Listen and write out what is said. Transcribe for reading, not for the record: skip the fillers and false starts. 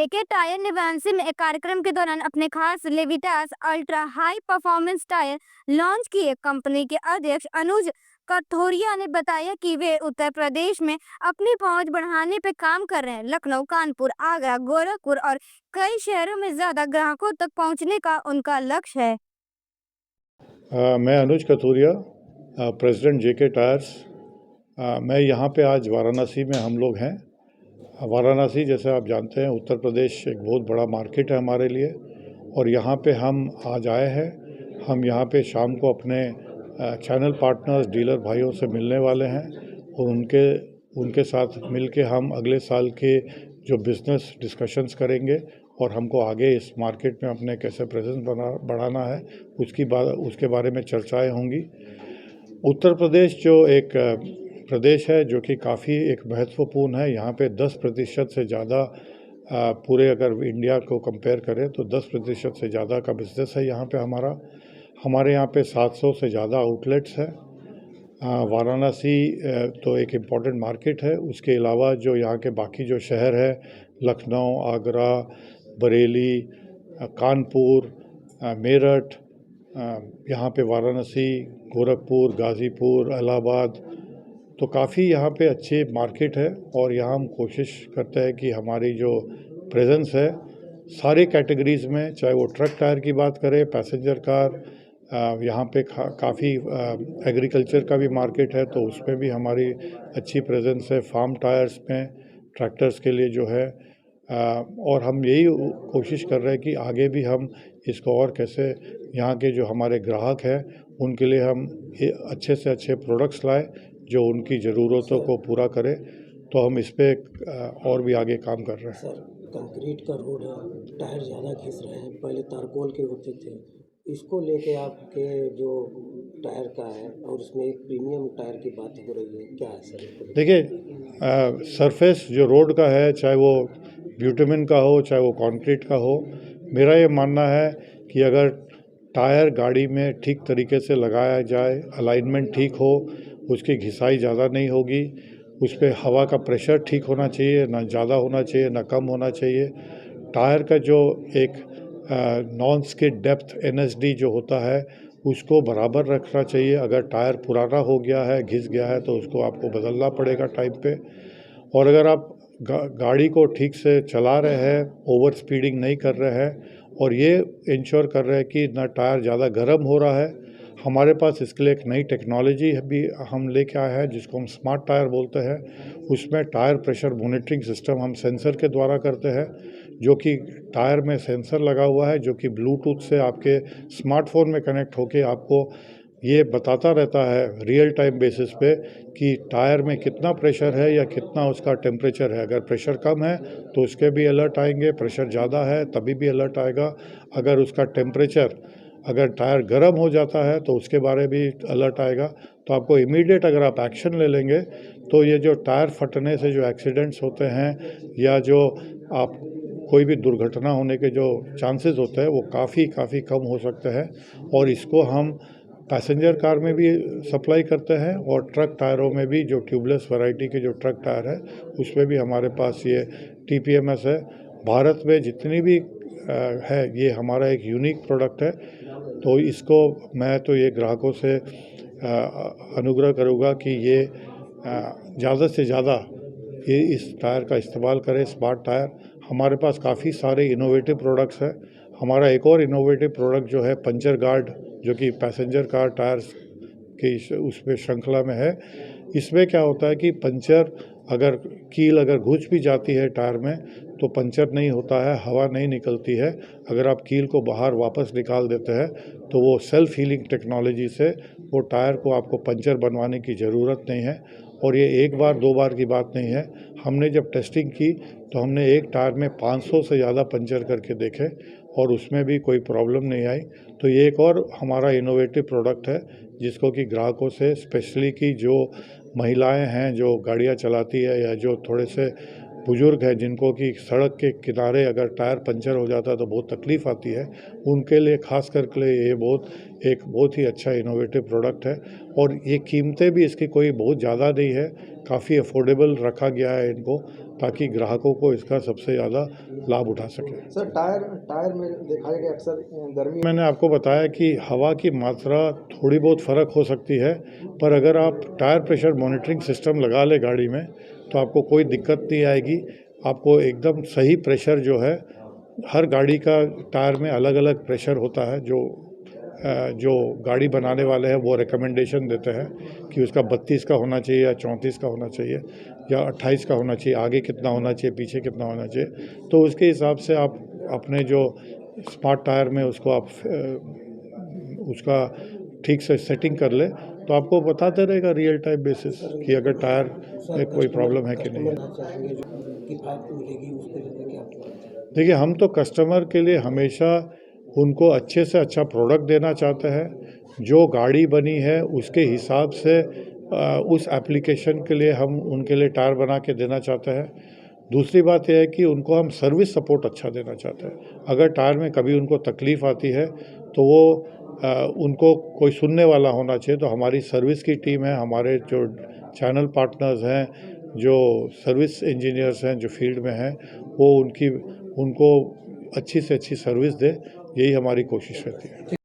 जेके tyre ने वाराणसी में एक कार्यक्रम के दौरान अपने खास Levitas ultra high performance tyre launch किए। कंपनी के अध्यक्ष अनुज कथोरिया ने बताया कि वे उत्तर प्रदेश में अपनी पहुंच बढ़ाने पर काम कर रहे हैं। लखनऊ, कानपुर, आगरा, गोरखपुर और कई शहरों में ज्यादा ग्राहकों तक पहुंचने का उनका लक्ष्य है। मैं अनुज कथोरिया, प्रेसिडेंट जेके टायर्स। मैं यहाँ पे आज वाराणसी में हम लोग हैं। वाराणसी, जैसे आप जानते हैं, उत्तर प्रदेश एक बहुत बड़ा मार्केट है हमारे लिए, और यहाँ पे हम आज आए हैं। हम यहाँ पे शाम को अपने चैनल पार्टनर्स, डीलर भाइयों से मिलने वाले हैं और उनके साथ मिलके हम अगले साल के जो बिज़नेस डिस्कशंस करेंगे और हमको आगे इस मार्केट में अपने कैसे प्रेजेंस बढ़ाना है उसके बारे में चर्चाएं होंगी। उत्तर प्रदेश जो एक प्रदेश है जो कि काफ़ी एक महत्वपूर्ण है। यहाँ पे 10% से ज़्यादा पूरे अगर इंडिया को कंपेयर करें तो 10% से ज़्यादा का बिज़नेस है यहाँ पे हमारे यहाँ पे 700 से ज़्यादा आउटलेट्स हैं। वाराणसी तो एक इम्पॉर्टेंट मार्केट है। उसके अलावा जो यहाँ के बाकी जो शहर है, लखनऊ, आगरा, बरेली, कानपुर, मेरठ, यहाँ पे वाराणसी, गोरखपुर, गाज़ीपुर, इलाहाबाद, तो काफ़ी यहाँ पे अच्छे मार्केट है। और यहाँ हम कोशिश करते हैं कि हमारी जो प्रेजेंस है सारे कैटेगरीज़ में, चाहे वो ट्रक टायर की बात करें, पैसेंजर कार, यहाँ पे काफ़ी एग्रीकल्चर का भी मार्केट है तो उसमें भी हमारी अच्छी प्रेजेंस है। फार्म टायर्स में ट्रैक्टर्स के लिए जो है, और हम यही कोशिश कर रहे हैं कि आगे भी हम इसको और कैसे यहाँ के जो हमारे ग्राहक हैं उनके लिए हम अच्छे से अच्छे प्रोडक्ट्स लाएं जो उनकी ज़रूरतों को पूरा करें। तो हम इस पर और भी आगे काम कर रहे हैं। सर, कंक्रीट का रोड है, टायर ज़्यादा घिस रहे हैं, पहले तारकोल के होते थे। इसको लेके आपके जो टायर का है और उसमें एक प्रीमियम टायर की बात हो रही है, क्या है सर? देखिए, सरफेस जो रोड का है, चाहे वो ब्यूटुमेन का हो चाहे वो कंक्रीट का हो, मेरा ये मानना है कि अगर टायर गाड़ी में ठीक तरीके से लगाया जाए, अलाइनमेंट ठीक हो, उसकी घिसाई ज़्यादा नहीं होगी, उस पर हवा का प्रेशर ठीक होना चाहिए, ना ज़्यादा होना चाहिए ना कम होना चाहिए। टायर का जो एक नॉन स्किड डेप्थ NSD जो होता है उसको बराबर रखना चाहिए। अगर टायर पुराना हो गया है, घिस गया है, तो उसको आपको बदलना पड़ेगा टाइम पे। और अगर आप गाड़ी को ठीक से चला रहे हैं, ओवर स्पीडिंग नहीं कर रहे हैं और ये इंश्योर कर रहे हैं कि ना टायर ज़्यादा गर्म हो रहा है, हमारे पास इसके लिए एक नई टेक्नोलॉजी भी हम लेके आए हैं जिसको हम स्मार्ट टायर बोलते हैं। उसमें टायर प्रेशर मॉनिटरिंग सिस्टम हम सेंसर के द्वारा करते हैं, जो कि टायर में सेंसर लगा हुआ है जो कि ब्लूटूथ से आपके स्मार्टफोन में कनेक्ट होके आपको ये बताता रहता है रियल टाइम बेसिस पे कि टायर में कितना प्रेशर है या कितना उसका टेम्परेचर है। अगर प्रेशर कम है तो उसके भी अलर्ट आएंगे, प्रेशर ज़्यादा है तभी भी अलर्ट आएगा। अगर उसका टेम्परेचर, अगर टायर गर्म हो जाता है तो उसके बारे भी अलर्ट आएगा। तो आपको इमीडिएट अगर आप एक्शन ले लेंगे तो ये जो टायर फटने से जो एक्सीडेंट्स होते हैं या जो आप कोई भी दुर्घटना होने के जो चांसेस होते हैं वो काफ़ी कम हो सकते हैं। और इसको हम पैसेंजर कार में भी सप्लाई करते हैं और ट्रक टायरों में भी, जो ट्यूबलेस वैरायटी के जो ट्रक टायर है उसमें भी हमारे पास ये TPMS है। भारत में जितनी भी है, ये हमारा एक यूनिक प्रोडक्ट है। तो इसको मैं तो ये ग्राहकों से अनुग्रह करूँगा कि ये ज़्यादा से ज़्यादा ये इस टायर का इस्तेमाल करें, स्मार्ट टायर। हमारे पास काफ़ी सारे इनोवेटिव प्रोडक्ट्स हैं। हमारा एक और इनोवेटिव प्रोडक्ट जो है पंचर गार्ड, जो कि पैसेंजर कार टायर्स की उसमें श्रृंखला में है। इसमें क्या होता है कि पंचर अगर घुस भी जाती है टायर में तो पंचर नहीं होता है, हवा नहीं निकलती है। अगर आप कील को बाहर वापस निकाल देते हैं तो वो सेल्फ हीलिंग टेक्नोलॉजी से वो टायर को आपको पंचर बनवाने की ज़रूरत नहीं है। और ये एक बार दो बार की बात नहीं है। हमने जब टेस्टिंग की तो हमने एक टायर में 500 से ज़्यादा पंचर करके देखे और उसमें भी कोई प्रॉब्लम नहीं आई। तो ये एक और हमारा इनोवेटिव प्रोडक्ट है जिसको कि ग्राहकों से, स्पेशली कि जो महिलाएं हैं जो गाड़ियां चलाती है या जो थोड़े से बुज़ुर्ग हैं जिनको कि सड़क के किनारे अगर टायर पंचर हो जाता है तो बहुत तकलीफ़ आती है, उनके लिए ख़ास करके ये एक बहुत ही अच्छा इनोवेटिव प्रोडक्ट है। और ये कीमतें भी इसकी कोई बहुत ज़्यादा नहीं है, काफ़ी अफोर्डेबल रखा गया है इनको, ताकि ग्राहकों को इसका सबसे ज़्यादा लाभ उठा सकें। सर टायर में देखा है कि अक्सर गर्मी मैंने आपको बताया कि हवा की मात्रा थोड़ी बहुत फ़र्क हो सकती है, पर अगर आप टायर प्रेशर मॉनिटरिंग सिस्टम लगा लें गाड़ी में तो आपको कोई दिक्कत नहीं आएगी। आपको एकदम सही प्रेशर जो है, हर गाड़ी का टायर में अलग अलग प्रेशर होता है, जो गाड़ी बनाने वाले हैं वो रिकमेंडेशन देते हैं कि उसका 32 का होना चाहिए या 34 का होना चाहिए या 28 का होना चाहिए, आगे कितना होना चाहिए, पीछे कितना होना चाहिए। तो उसके हिसाब से आप अपने जो स्मार्ट टायर में उसको आप उसका ठीक से सेटिंग कर ले तो आपको बताते रहेगा रियल टाइम बेसिस कि अगर टायर में कोई प्रॉब्लम है कि नहीं है। चाहेंगे जो किफ़ायत मिलेगी उसको लेकर क्या? देखिए, हम तो कस्टमर के लिए हमेशा उनको अच्छे से अच्छा प्रोडक्ट देना चाहते हैं। जो गाड़ी बनी है उसके हिसाब से उस एप्लीकेशन के लिए हम उनके लिए टायर बना के देना चाहते हैं। दूसरी बात यह है कि उनको हम सर्विस सपोर्ट अच्छा देना चाहते हैं। अगर टायर में कभी उनको तकलीफ़ आती है तो उनको कोई सुनने वाला होना चाहिए। तो हमारी सर्विस की टीम है, हमारे जो चैनल पार्टनर्स हैं, जो सर्विस इंजीनियर्स हैं जो फील्ड में हैं, वो उनको अच्छी से अच्छी सर्विस दें, यही हमारी कोशिश रहती है।